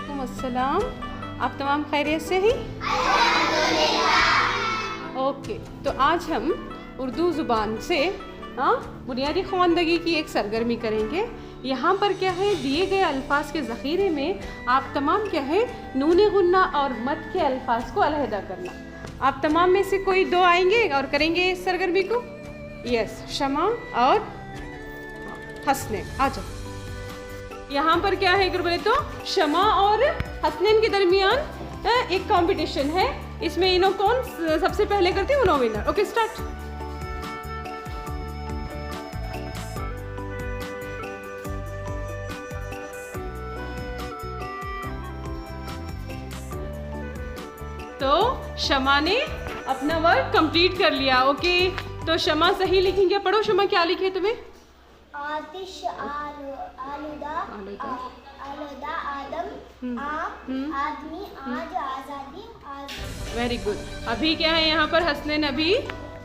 वालेकुम अस्सलाम। आप तमाम खैरियत से ही? ओके, तो आज हम उर्दू ज़ुबान से बुनियादी ख़वानदगी की एक सरगर्मी करेंगे। यहाँ पर क्या है, दिए गए अल्फाज के ज़ख़ीरे में आप तमाम क्या है नून गुन्ना और मद के अल्फाज को अलहदा करना। आप तमाम में से कोई दो आएंगे और करेंगे इस सरगर्मी को। यस, शमा और हसनैन, आ जाओ। यहाँ पर क्या है बोले तो शमा और हसनैन के दरमियान एक कंपटीशन है। इसमें इन्हों कौन सबसे पहले करते हैं उन्हों विनर। Okay, start. तो शमा ने अपना वर्क कंप्लीट कर लिया। ओके, तो शमा सही लिखेंगे। पढ़ो शमा, क्या लिखे तुम्हें? आतिश, आलूदा, आलूदा, आदम, आम, आदमी, आज, आज़ादी, आज। Very good. अभी क्या है यहाँ पर हसनैन,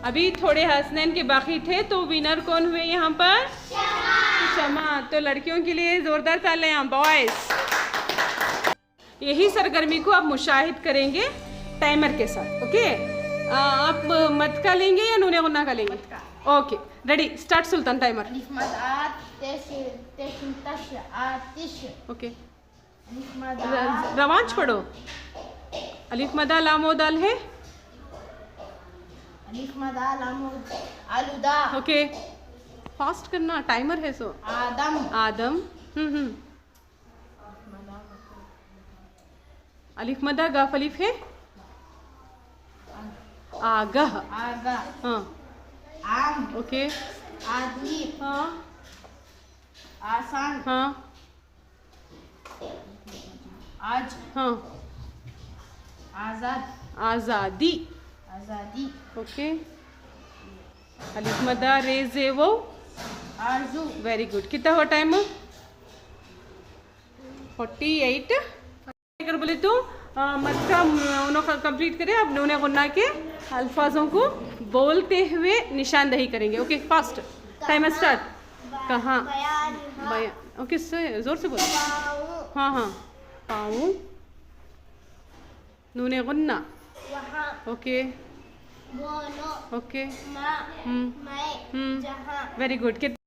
अभी थोड़े हसनैन के बाकी थे, तो विनर कौन हुए यहाँ पर? शमा। तो लड़कियों के लिए जोरदार तालियां बॉयज। यही सरगर्मी को आप मुशाहिद करेंगे टाइमर के साथ। ओके, आप मद का लेंगे या नूने गुन्ना का लेंगे? ओके, रेडी, स्टार्ट सुल्तान। टाइमर। ओके, रवांच पढ़ो। अलिफ मदा लामो दाल है। अलिफ मदा लामो आलूदा। ओके, फास्ट करना, टाइमर है सो। आदम, आदम। अलिफ मदा गाफ अलिफ है। आगह। आगा, हाँ। आम, ओके। आदमी, हाँ आसान, हाँ आज, हाँ। आजाद, आज़ादी। आज़ादी, ओके। अलिफ मदा रेज़े वो। आरज़ू। Very good. कितना हुआ टाइम? 48। अगर बोले तो मद का उन्होंने कंप्लीट करें। अब नूने गुन्ना के अल्फाजों को बोलते हुए निशानदही करेंगे। Okay, fast. Timer start. कहाँ? बयान। ओके, जोर से बोलो। हाँ हाँ। पाऊँ, नूने गुन्ना। वहाँ, ओके मोनो, ओके। माँ, मैं, जहाँ। Very good.